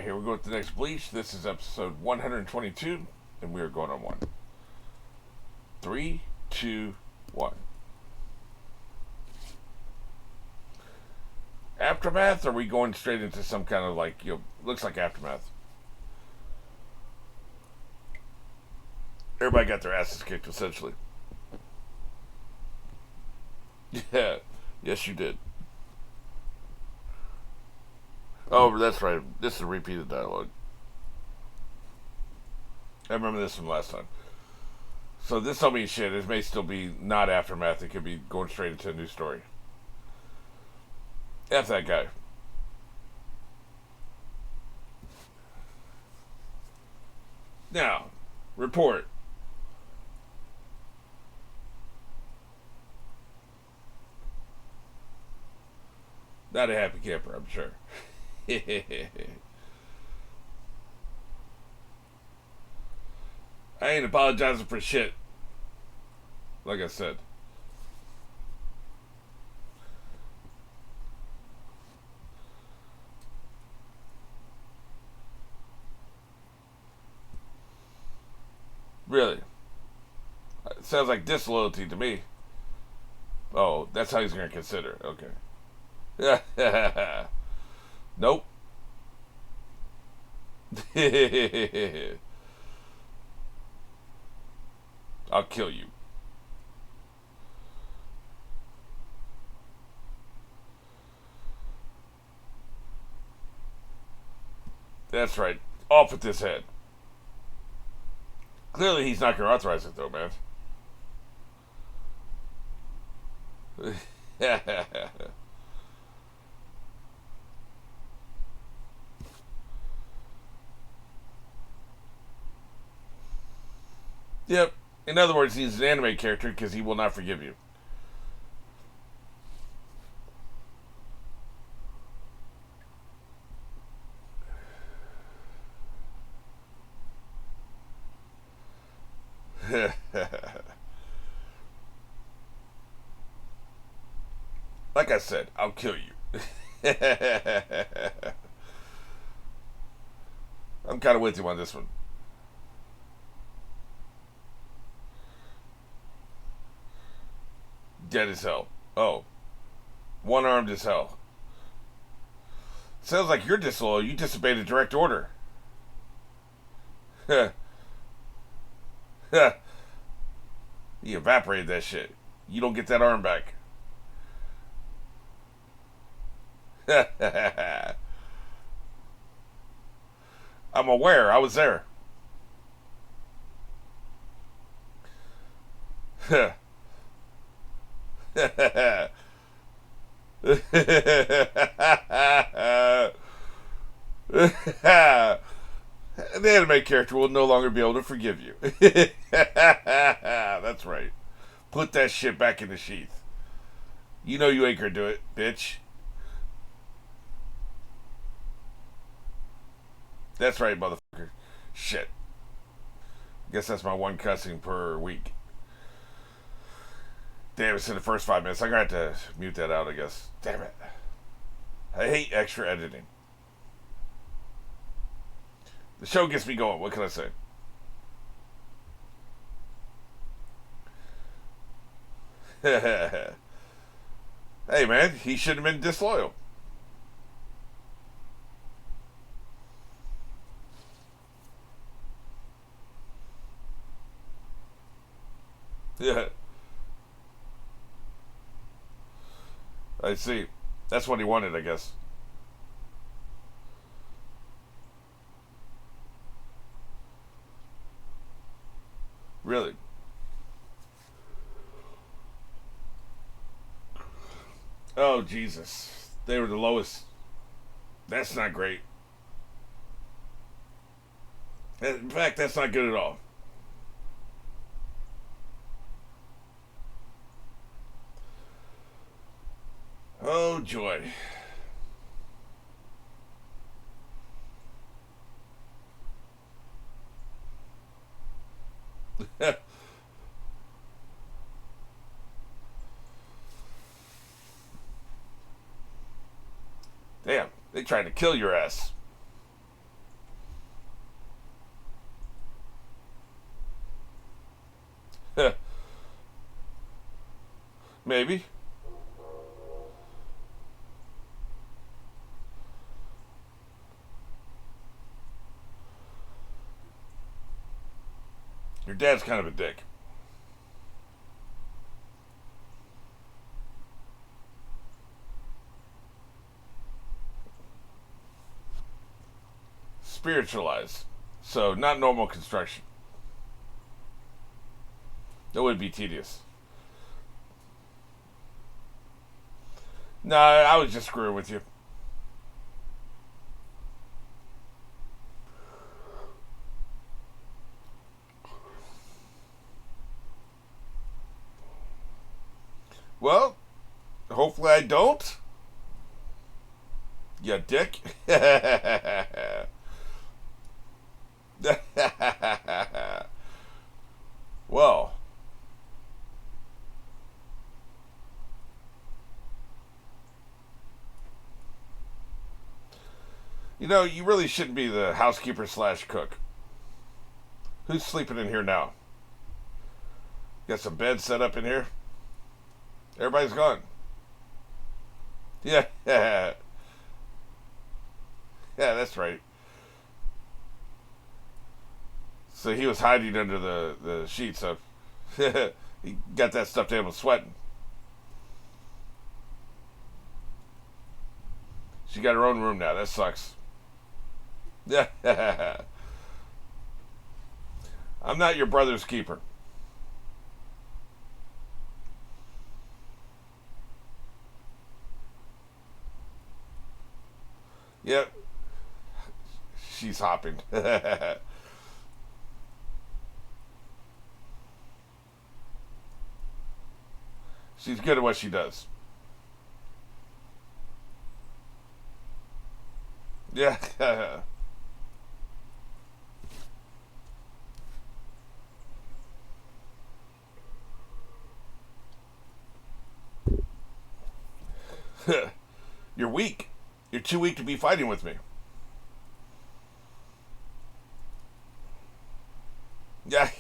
here we go with the next Bleach. This is episode 122, and we are going on one. 3, 2, 1. Aftermath? Or are we going straight into some kind of like, looks like Aftermath? Everybody got their asses kicked, essentially. Yeah, yes, you did. Oh, that's right. This is repeated dialogue. I remember this from last time. So this don't mean shit. It may still be not Aftermath. It could be going straight into a new story. F that guy. Now, report. Not a happy camper, I'm sure. I ain't apologizing for shit. Like I said. Really? It sounds like disloyalty to me. Oh, that's how he's going to consider it. Okay. Nope. I'll kill you. That's right. Off with this head. Clearly he's not going to authorize it though, man. Yep. In other words, he's an anime character because he will not forgive you. Like I said, I'll kill you. I'm kind of with you on this one. Dead as hell. Oh. One-armed as hell. Sounds like you're disloyal. You disobeyed a direct order. You evaporated that shit. You don't get that arm back. I'm aware. I was there. The anime character will no longer be able to forgive you. That's right. Put that shit back in the sheath. You know you ain't gonna do it, bitch. That's right, motherfucker. Shit. Guess that's my one cussing per week. Damn, it's in the first 5 minutes. I'm gonna have to mute that out, I guess. Damn it. I hate extra editing. The show gets me going. What can I say? Hey, man, he shouldn't have been disloyal. Yeah. I see. That's what he wanted, I guess. Really? Oh, Jesus. They were the lowest. That's not great. In fact, that's not good at all. Oh, joy. Damn, they tried to kill your ass. maybe. Your dad's kind of a dick. Spiritualized. So, not normal construction. That would be tedious. No, I was just screwing with you. Well, hopefully I don't. You dick. Well, you know, you really shouldn't be the housekeeper slash cook. Who's sleeping in here now? Got some beds set up in here? Everybody's gone. Yeah, yeah, yeah, that's right. So he was hiding under the sheets. So he got that stuffed animal sweating. She got her own room now. That sucks. Yeah, I'm not your brother's keeper. Yep, she's hopping. She's good at what she does. Yeah. You're weak. You're too weak to be fighting with me. Yeah.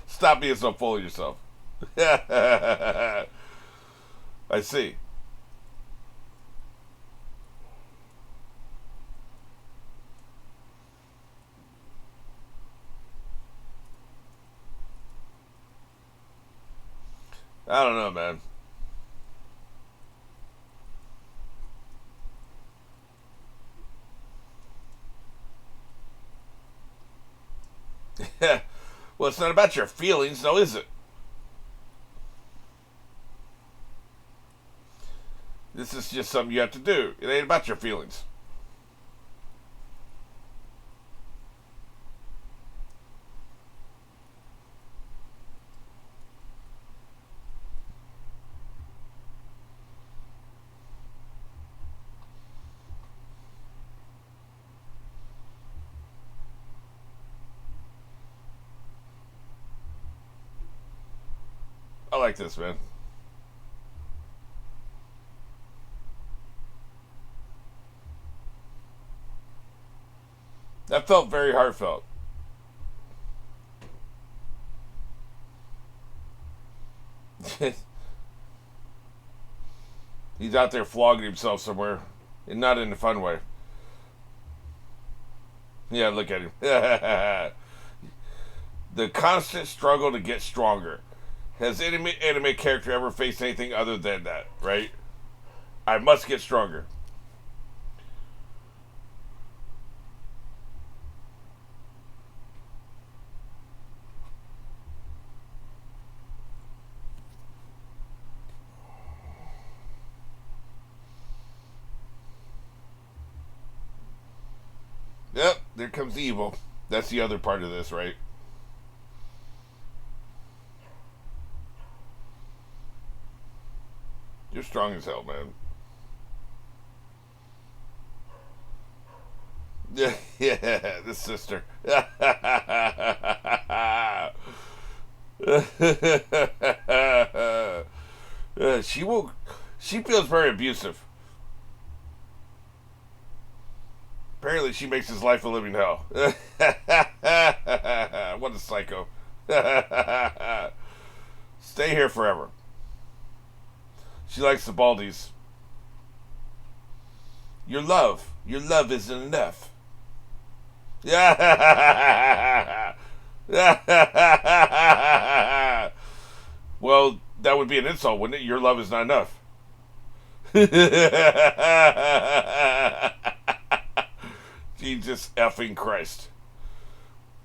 Stop being so full of yourself. I see. I don't know, man. Well, it's not about your feelings, though, is it? This is just something you have to do. It ain't about your feelings. I like this, man. That felt very heartfelt. He's out there flogging himself somewhere, and not in a fun way. Yeah, look at him. The constant struggle to get stronger. Has any anime character ever faced anything other than that, right? I must get stronger. Yep, there comes evil. That's the other part of this, right? You're strong as hell, man. Yeah, yeah, the sister. She will. She feels very abusive. Apparently, she makes his life a living hell. What a psycho. Stay here forever. She likes the Baldies. Your love isn't enough. Yeah. Well, that would be an insult, wouldn't it? Your love is not enough. Jesus effing Christ.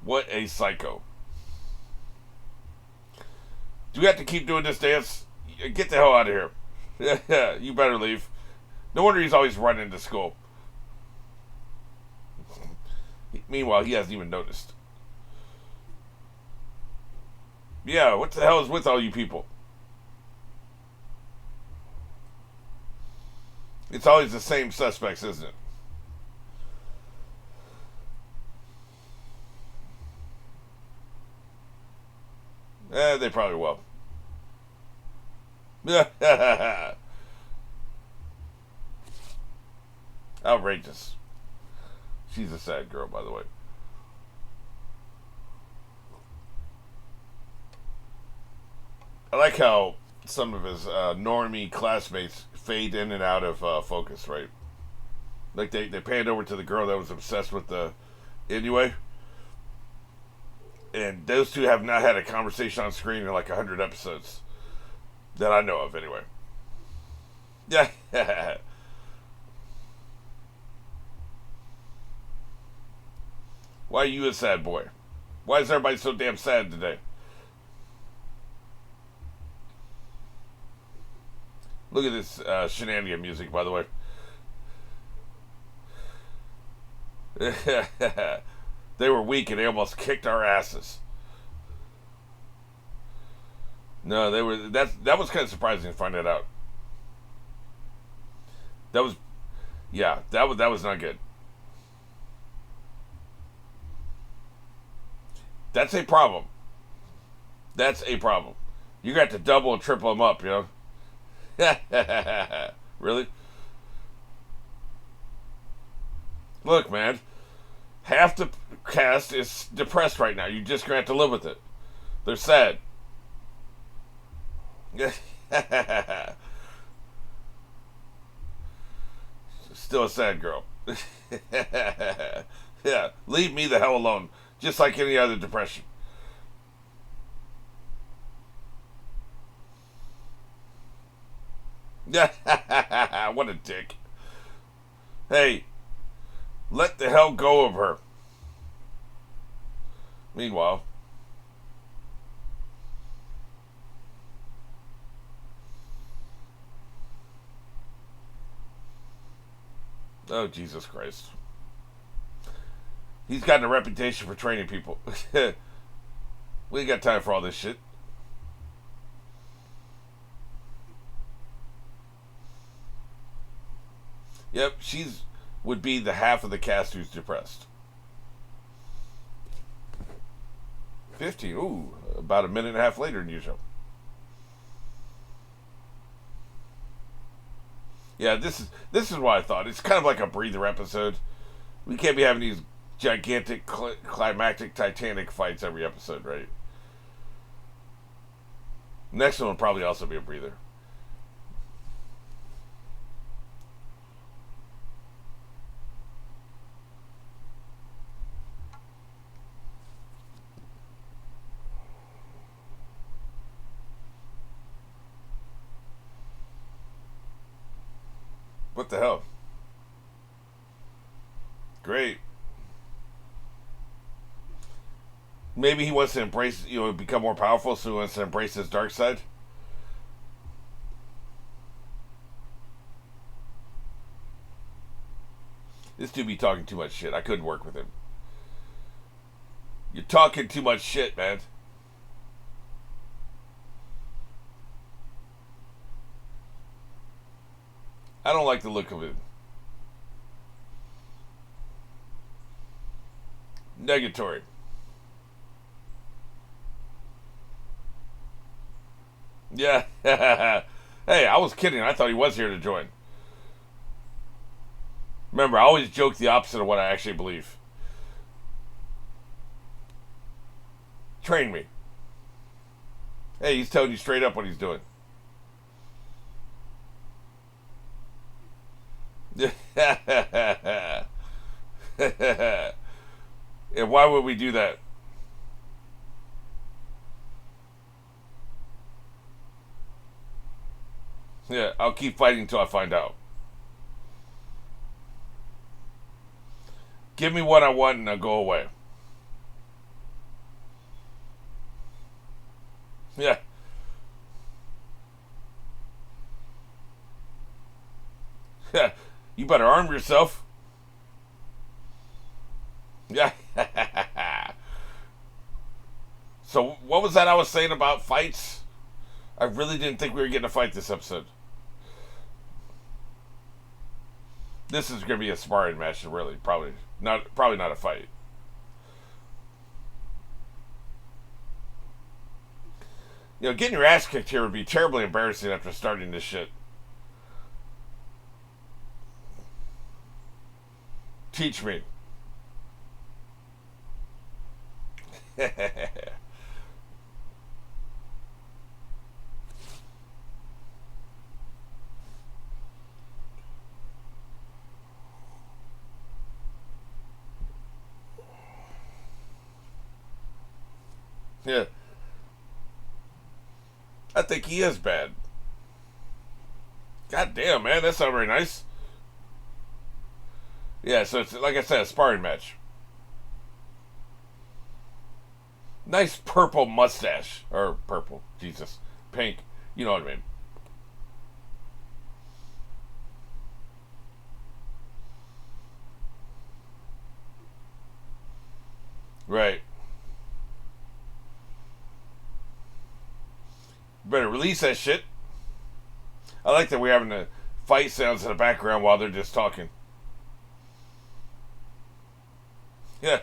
What a psycho. Do we have to keep doing this dance? Get the hell out of here. You better leave. No wonder he's always running to school. Meanwhile, he hasn't even noticed. Yeah, what the hell is with all you people? It's always the same suspects, isn't it? They probably will. Outrageous. She's a sad girl, by the way. I like how some of his normie classmates fade in and out of focus, right? Like they panned over to the girl that was obsessed with the Inuit. And those two have not had a conversation on screen in like 100 episodes. That I know of, anyway. Yeah. Why are you a sad boy? Why is everybody so damn sad today? Look at this shenanigan music, by the way. They were weak and they almost kicked our asses. No, they were. That was kind of surprising to find that out. That was, yeah, that was not good. That's a problem. That's a problem. You got to double and triple them up, you know. Really? Look, man. Half the cast is depressed right now. You're just gonna have to live with it. They're sad. Still a sad girl. Yeah, leave me the hell alone. Just like any other depression. What a dick. Hey, let the hell go of her. Meanwhile, oh, Jesus Christ. He's gotten a reputation for training people. We ain't got time for all this shit. Yep, she's would be the half of the cast who's depressed. 15, ooh, about a minute and a half later than usual. Yeah, this is what I thought. It's kind of like a breather episode. We can't be having these gigantic, climactic, titanic fights every episode, right? Next one will probably also be a breather. What the hell? Great. Maybe he wants to embrace, become more powerful, so he wants to embrace his dark side. This dude be talking too much shit. I couldn't work with him. You're talking too much shit, man. I don't like the look of it. Negatory. Yeah. Hey, I was kidding. I thought he was here to join. Remember, I always joke the opposite of what I actually believe. Train me. Hey, he's telling you straight up what he's doing. And why would we do that? Yeah, I'll keep fighting until I find out. Give me what I want and I'll go away. Yeah. Yeah. You better arm yourself. Yeah. So, what was that I was saying about fights? I really didn't think we were getting a fight this episode. This is going to be a sparring match, really. Probably not a fight. You know, getting your ass kicked here would be terribly embarrassing after starting this shit. Teach me. Yeah. I think he is bad. God damn, man, that's not very nice. Yeah, so it's like I said, a sparring match. Nice purple mustache. Or purple, Jesus. Pink. You know what I mean. Right. Better release that shit. I like that we're having the fight sounds in the background while they're just talking. Yeah.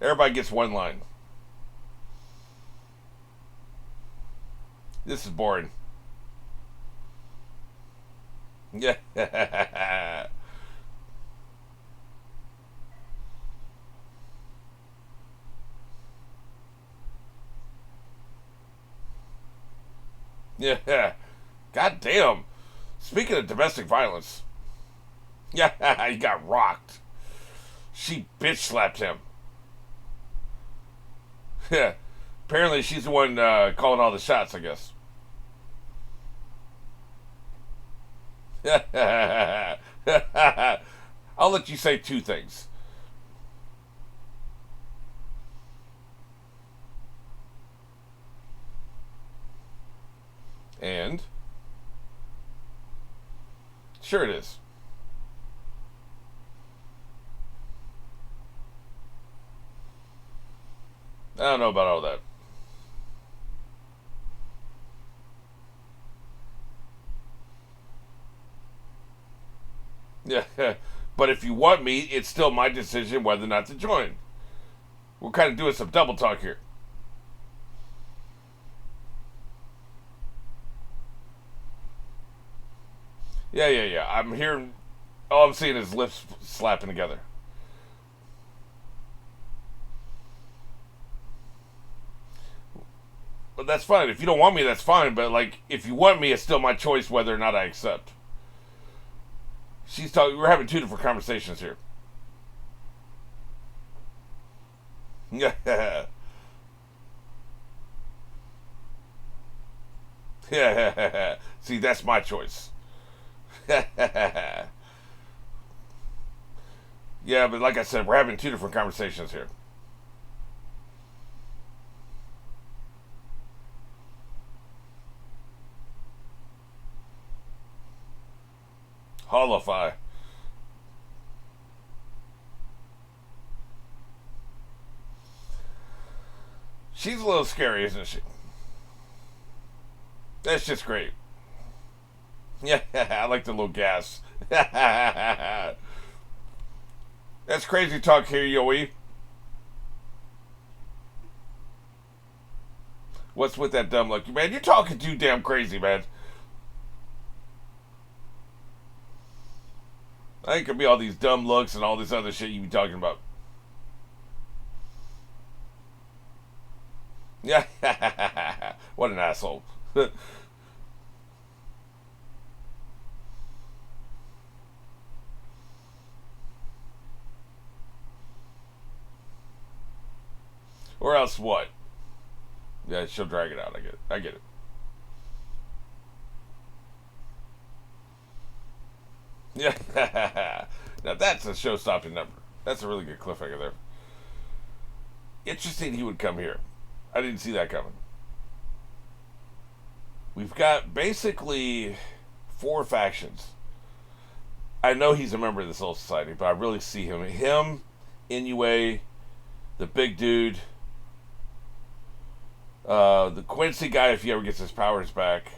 Everybody gets one line. This is boring. Yeah. Yeah. God damn. Speaking of domestic violence. Yeah, he got rocked. She bitch slapped him. Yeah. Apparently she's the one calling all the shots, I guess. I'll let you say two things. And sure it is. I don't know about all that. Yeah, but if you want me, it's still my decision whether or not to join. We're kind of doing some double talk here. Yeah. I'm hearing. All I'm seeing is lips slapping together. But that's fine. If you don't want me, that's fine. But like, if you want me, it's still my choice whether or not I accept. She's talking. We're having two different conversations here. Yeah, yeah. See, that's my choice. Yeah, but like I said, we're having two different conversations here. Holofy. She's a little scary, isn't she? That's just great. Yeah, I like the little gas. That's crazy talk here, Yoi. What's with that dumb look? Man, you're talking too damn crazy, man. I think it could be all these dumb looks and all this other shit you be talking about. Yeah. What an asshole. Or else what? Yeah, she'll drag it out. I get it. I get it. Yeah. Now that's a show-stopping number. That's a really good cliffhanger there. Interesting he would come here. I didn't see that coming. We've got basically 4 factions. I know he's a member of the Soul Society, but I really see him. Him, Inoue, the big dude, the Quincy guy if he ever gets his powers back.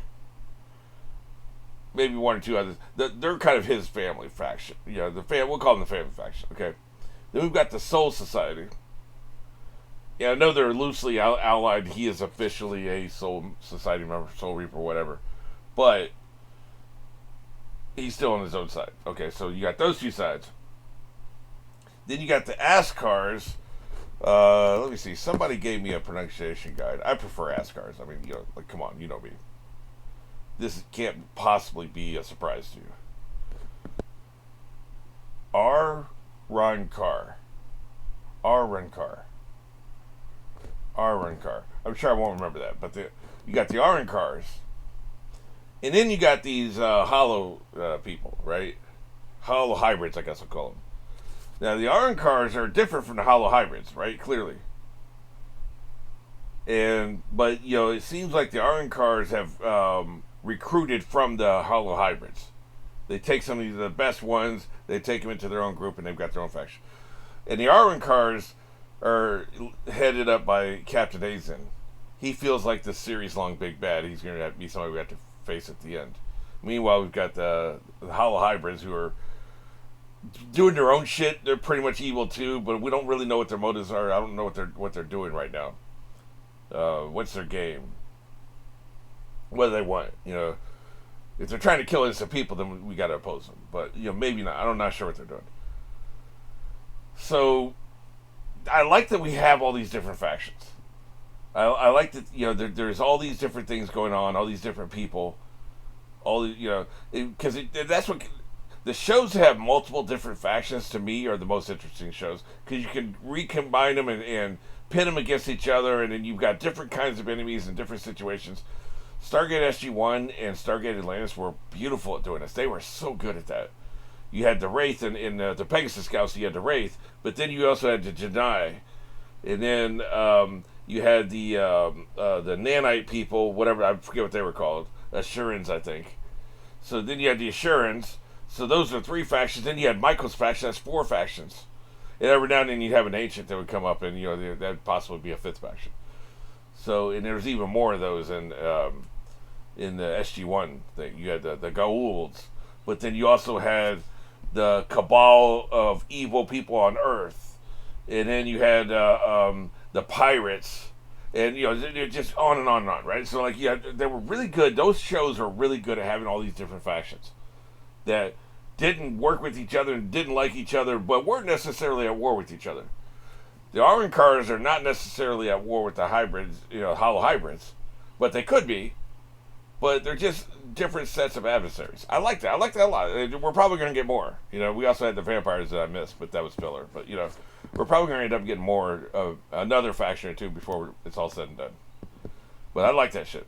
Maybe 1 or 2 others. They're kind of his family faction. You know, we'll call them the family faction. Okay. Then we've got the Soul Society. Yeah, I know they're loosely allied. He is officially a Soul Society member, Soul Reaper, whatever. But he's still on his own side. Okay, so you got those 2 sides. Then you got the Askars. Let me see. Somebody gave me a pronunciation guide. I prefer Askars. I mean, you know, like, come on, you know me. This can't possibly be a surprise to you. Rankar. I'm sure I won't remember that, but you got the Rankars, and then you got these hollow people, right? Hollow hybrids, I guess I'll call them. Now the Rankars are different from the hollow hybrids, right? Clearly. But you know, it seems like the Rankars have recruited from the hollow hybrids. They take some of the best ones, they take them into their own group, and they've got their own faction. And the Rankars are headed up by Captain Aizen. He feels like the series-long big bad. He's going to have to be somebody we have to face at the end. Meanwhile, we've got the hollow hybrids who are doing their own shit. They're pretty much evil too, but we don't really know what their motives are. I don't know what they're doing right now. What's their game? What do they want? You know, if they're trying to kill innocent people, then we got to oppose them. But you know, maybe not. I'm not sure what they're doing. So I like that we have all these different factions. I like that, you know, there's all these different things going on, all these different people, all, you know, because that's what the shows that have multiple different factions to me are the most interesting shows, because you can recombine them and pit them against each other, and then you've got different kinds of enemies in different situations. Stargate SG-1 and Stargate Atlantis were beautiful at doing this. They were so good at that. You had the Wraith in the Pegasus Scouts, you had the Wraith, but then you also had the Jedi, and then you had the Nanite people, whatever, I forget what they were called, Assurans, I think. So then you had the Assurans, so those are 3 factions. Then you had Michael's faction, that's 4 factions. And every now and then you'd have an Ancient that would come up, and, you know, that'd possibly be a 5th faction. So, and there was even more of those in the SG-1 thing. You had the Goa'ulds, but then you also had the cabal of evil people on Earth, and then you had the pirates, and you know, they're just on and on and on, right? So like, yeah, they were really good. Those shows are really good at having all these different factions that didn't work with each other and didn't like each other, but weren't necessarily at war with each other. The Arancars are not necessarily at war with the hybrids, you know, hollow hybrids, but they could be. But they're just different sets of adversaries. I like that. I like that a lot. We're probably going to get more. You know, we also had the vampires that I missed, but that was filler. But, you know, we're probably going to end up getting more of another faction or 2 before it's all said and done. But I like that shit.